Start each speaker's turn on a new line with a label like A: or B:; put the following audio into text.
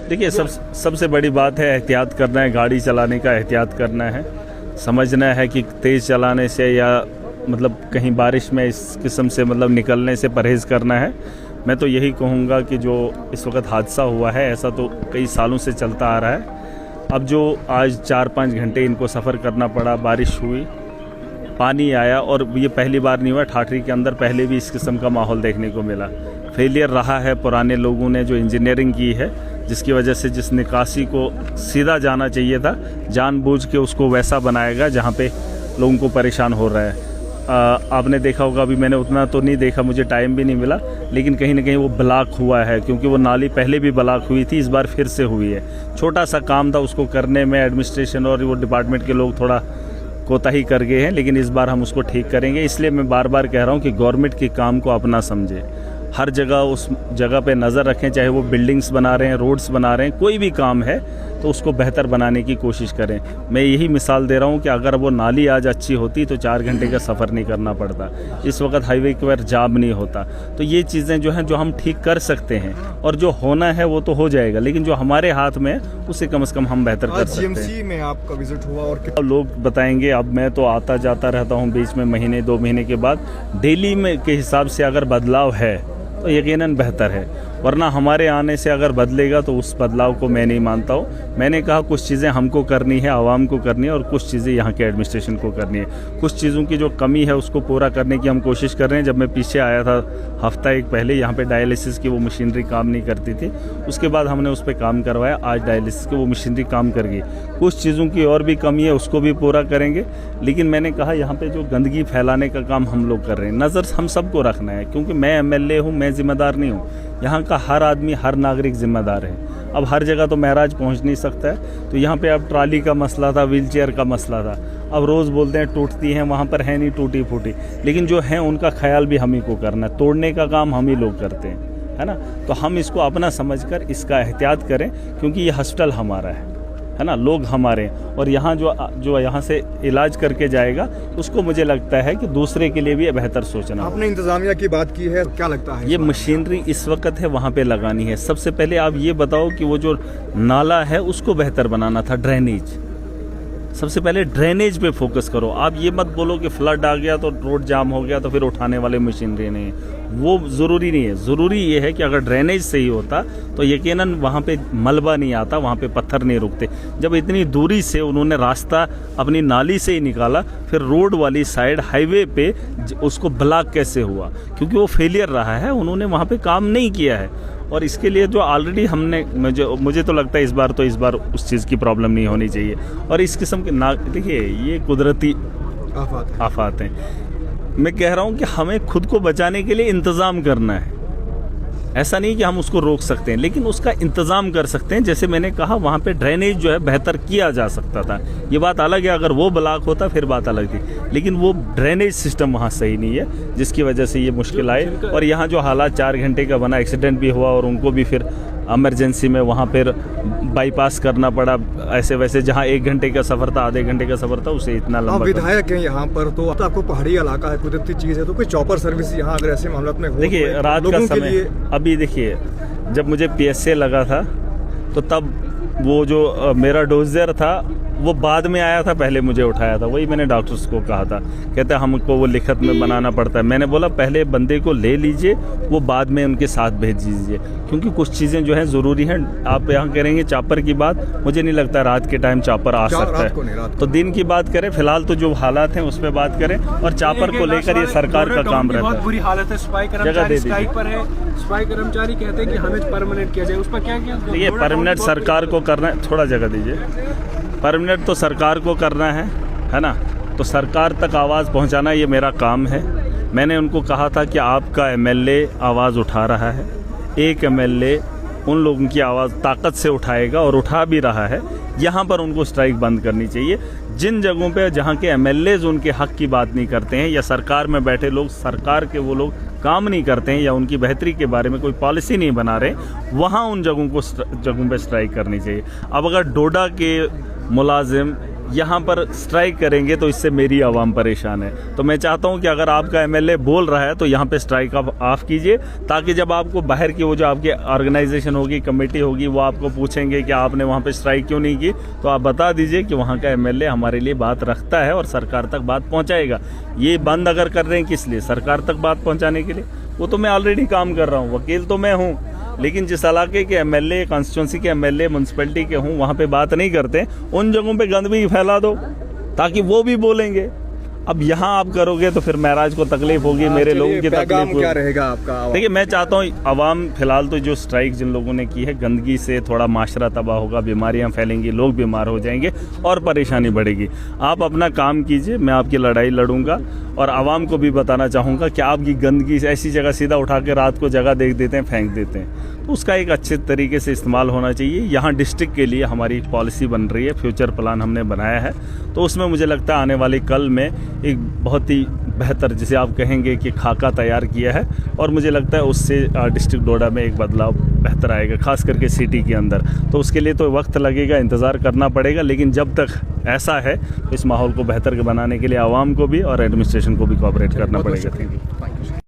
A: देखिए, सबसे बड़ी बात है एहतियात करना है, गाड़ी चलाने का एहतियात करना है, समझना है कि तेज़ चलाने से या मतलब कहीं बारिश में इस किस्म से मतलब निकलने से परहेज़ करना है। मैं तो यही कहूँगा कि जो इस वक्त हादसा हुआ है ऐसा तो कई सालों से चलता आ रहा है। अब जो आज 4-5 घंटे इनको सफ़र करना पड़ा, बारिश हुई, पानी आया, और ये पहली बार नहीं हुआ, ठाठरी के अंदर पहले भी इस किस्म का माहौल देखने को मिला। फेलियर रहा है पुराने लोगों ने जो इंजीनियरिंग की है, जिसकी वजह से जिस निकासी को सीधा जाना चाहिए था जानबूझ के उसको वैसा बनाएगा जहाँ पे लोगों को परेशान हो रहा है। आपने देखा होगा, अभी मैंने उतना तो नहीं देखा, मुझे टाइम भी नहीं मिला, लेकिन कहीं ना कहीं वो ब्लॉक हुआ है, क्योंकि वो नाली पहले भी ब्लॉक हुई थी, इस बार फिर से हुई है। छोटा सा काम था, उसको करने में एडमिनिस्ट्रेशन और वो डिपार्टमेंट के लोग थोड़ा कोताही कर गए हैं, लेकिन इस बार हम उसको ठीक करेंगे। इसलिए मैं बार बार कह रहा हूँ कि गवर्नमेंट के काम को अपना समझे, हर जगह उस जगह पे नज़र रखें, चाहे वो बिल्डिंग्स बना रहे हैं, रोड्स बना रहे हैं, कोई भी काम है तो उसको बेहतर बनाने की कोशिश करें। मैं यही मिसाल दे रहा हूँ कि अगर वो नाली आज अच्छी होती तो 4 घंटे का सफ़र नहीं करना पड़ता, इस वक्त हाईवे पर जाम नहीं होता। तो ये चीज़ें जो हैं जो हम ठीक कर सकते हैं, और जो होना है वो तो हो जाएगा, लेकिन जो हमारे हाथ में उसे कम से कम हम बेहतर कर सकते हैं।
B: जीएमसी में आपका विजिट हुआ और
A: लोग बताएंगे, अब मैं तो आता जाता रहता हूँ बीच में महीने 2 महीने के बाद, डेली में के हिसाब से अगर बदलाव है तो यकीनन बेहतर है, वरना हमारे आने से अगर बदलेगा तो उस बदलाव को मैं नहीं मानता हूँ। मैंने कहा कुछ चीज़ें हमको करनी है, आवाम को करनी है, और कुछ चीज़ें यहाँ के एडमिनिस्ट्रेशन को करनी है। कुछ चीज़ों की जो कमी है उसको पूरा करने की हम कोशिश कर रहे हैं। जब मैं पीछे आया था हफ्ता एक पहले, यहाँ पे डायलिसिस की वो मशीनरी काम नहीं करती थी, उसके बाद हमने उस पर काम करवाया, आज डायलिसिस की वो मशीनरी काम कर गई। कुछ चीज़ों की और भी कमी है, उसको भी पूरा करेंगे। लेकिन मैंने कहा यहाँ पर जो गंदगी फैलाने का काम हम लोग कर रहे हैं, नज़र हम सबको रखना है, क्योंकि मैं MLA हूँ, मैं जिम्मेदार नहीं हूँ, यहाँ का हर आदमी, हर नागरिक जिम्मेदार है। अब हर जगह तो महराज पहुँच नहीं सकता है, तो यहाँ पे अब ट्राली का मसला था, व्हीलचेयर का मसला था, अब रोज़ बोलते हैं टूटती हैं, वहाँ पर है नहीं टूटी फूटी, लेकिन जो है उनका ख्याल भी हम ही को करना है, तोड़ने का काम हम ही लोग करते हैं, है ना। तो हम इसको अपना समझकर इसका एहतियात करें, क्योंकि ये हॉस्पिटल हमारा है ना, लोग हमारे, और यहाँ जो यहाँ से इलाज करके जाएगा उसको मुझे लगता है कि दूसरे के लिए भी बेहतर सोचना।
B: आपने इंतजामिया की बात की है, क्या लगता है
A: ये मशीनरी इस वक्त है वहाँ पे लगानी है। सबसे पहले आप ये बताओ कि वो जो नाला है उसको बेहतर बनाना था, ड्रेनेज, सबसे पहले ड्रेनेज पे फोकस करो। आप ये मत बोलो कि फ्लड आ गया तो रोड जाम हो गया तो फिर उठाने वाले मशीनरी नहीं है, वो ज़रूरी नहीं है। ज़रूरी ये है कि अगर ड्रेनेज सही होता तो यकीनन वहाँ पे मलबा नहीं आता, वहाँ पे पत्थर नहीं रुकते। जब इतनी दूरी से उन्होंने रास्ता अपनी नाली से ही निकाला, फिर रोड वाली साइड हाईवे पे उसको ब्लॉक कैसे हुआ? क्योंकि वो फेलियर रहा है, उन्होंने वहाँ पे काम नहीं किया है। और इसके लिए जो ऑलरेडी हमने, मुझे तो लगता है इस बार उस चीज़ की प्रॉब्लम नहीं होनी चाहिए। और इस किस्म के देखिए ये कुदरती आफात हैं। मैं कह रहा हूँ कि हमें खुद को बचाने के लिए इंतज़ाम करना है, ऐसा नहीं कि हम उसको रोक सकते हैं, लेकिन उसका इंतज़ाम कर सकते हैं। जैसे मैंने कहा वहाँ पे ड्रेनेज जो है बेहतर किया जा सकता था, ये बात अलग है, अगर वो ब्लॉक होता फिर बात अलग थी, लेकिन वो ड्रेनेज सिस्टम वहाँ सही नहीं है, जिसकी वजह से ये मुश्किल आए। और यहाँ जो हालात 4 घंटे का बना, एक्सीडेंट भी हुआ और उनको भी फिर इमरजेंसी में वहाँ पर बाईपास करना पड़ा, ऐसे वैसे जहाँ 1 घंटे का सफ़र था, आधे घंटे का सफ़र था, उसे इतना लंबा।
B: विधायक हैं यहाँ पर, तो आपको पहाड़ी इलाका है, कुदरती चीज़ है, तो कोई चॉपर सर्विस यहाँ अगर ऐसे मामलों में हो?
A: देखिए रात का समय, अभी देखिए जब मुझे PSA लगा था तो तब वो जो मेरा डोजर था वो बाद में आया था, पहले मुझे उठाया था। वही मैंने डॉक्टर्स को कहा था, कहते हैं हमको वो लिखत में बनाना पड़ता है। मैंने बोला पहले बंदे को ले लीजिए, वो बाद में उनके साथ भेज दीजिए, क्योंकि कुछ चीज़ें जो हैं ज़रूरी हैं। आप यहाँ करेंगे चापर की बात, मुझे नहीं लगता रात के टाइम चापर आ सकता है, तो दिन की बात करें। फिलहाल तो जो हालात हैं उस पर बात करें, और चापर को लेकर ये सरकार का काम रहता है।
C: बहुत बुरी हालत है, सफाई कर्मचारी स्ट्राइक पर है, सफाई कर्मचारी कहते हैं कि हमें परमानेंट किया जाए, उस पर क्या किया?
A: ये परमानेंट सरकार को करना है, थोड़ा जगह दीजिए। परमानेंट तो सरकार को करना है ना, तो सरकार तक आवाज़ पहुंचाना ये मेरा काम है। मैंने उनको कहा था कि आपका MLA आवाज़ उठा रहा है, एक MLA उन लोगों की आवाज़ ताकत से उठाएगा और उठा भी रहा है। यहाँ पर उनको स्ट्राइक बंद करनी चाहिए। जिन जगहों पे जहाँ के MLAs उनके हक की बात नहीं करते हैं, या सरकार में बैठे लोग सरकार के वो लोग काम नहीं करते हैं, या उनकी बेहतरी के बारे में कोई पॉलिसी नहीं बना रहे, वहाँ उन जगहों पे स्ट्राइक करनी चाहिए। अब अगर डोडा के मुलाजिम यहाँ पर स्ट्राइक करेंगे तो इससे मेरी आवाम परेशान है। तो मैं चाहता हूँ कि अगर आपका एमएलए बोल रहा है तो यहाँ पे स्ट्राइक आप ऑफ कीजिए, ताकि जब आपको बाहर की वो जो आपकी ऑर्गेनाइजेशन होगी, कमेटी होगी, वो आपको पूछेंगे कि आपने वहाँ पे स्ट्राइक क्यों नहीं की, तो आप बता दीजिए कि वहाँ का एमएलए हमारे लिए बात रखता है और सरकार तक बात पहुँचाएगा। ये बंद अगर कर रहे हैं किस लिए? सरकार तक बात पहुँचाने के लिए। वो तो मैं ऑलरेडी काम कर रहा हूँ, वकील तो मैं हूँ, लेकिन जिस इलाके के एमएलए, कॉन्स्टिट्यूंसी के एमएलए, म्यूनसिपैलिटी के हूँ, वहाँ पे बात नहीं करते, उन जगहों पे गंदगी फैला दो ताकि वो भी बोलेंगे। अब यहाँ आप करोगे तो फिर महराज को तकलीफ होगी, मेरे लोगों की तकलीफ होगी।
B: क्या रहेगा आपका?
A: देखिए, मैं चाहता हूँ आवाम फिलहाल तो जो स्ट्राइक जिन लोगों ने की है, गंदगी से थोड़ा माशरा तबाह होगा, बीमारियाँ फैलेंगी, लोग बीमार हो जाएंगे और परेशानी बढ़ेगी। आप अपना काम कीजिए, मैं आपकी लड़ाई लड़ूंगा और आवाम को भी बताना चाहूँगा कि आपकी गंदगी से ऐसी जगह सीधा उठा के रात को जगह देख देते हैं, फेंक देते हैं, तो उसका एक अच्छे तरीके से इस्तेमाल होना चाहिए। यहाँ डिस्ट्रिक्ट के लिए हमारी पॉलिसी बन रही है, फ्यूचर प्लान हमने बनाया है, तो उसमें मुझे लगता है आने वाले कल में एक बहुत ही बेहतर, जिसे आप कहेंगे कि खाका तैयार किया है, और मुझे लगता है उससे डिस्ट्रिक्ट डोडा में एक बदलाव बेहतर आएगा, खास करके सिटी के अंदर। तो उसके लिए तो वक्त लगेगा, इंतज़ार करना पड़ेगा, लेकिन जब तक ऐसा है तो इस माहौल को बेहतर बनाने के लिए आवाम को भी और एडमिनिस्ट्रेशन को भी कोऑपरेट करना पड़ेगा।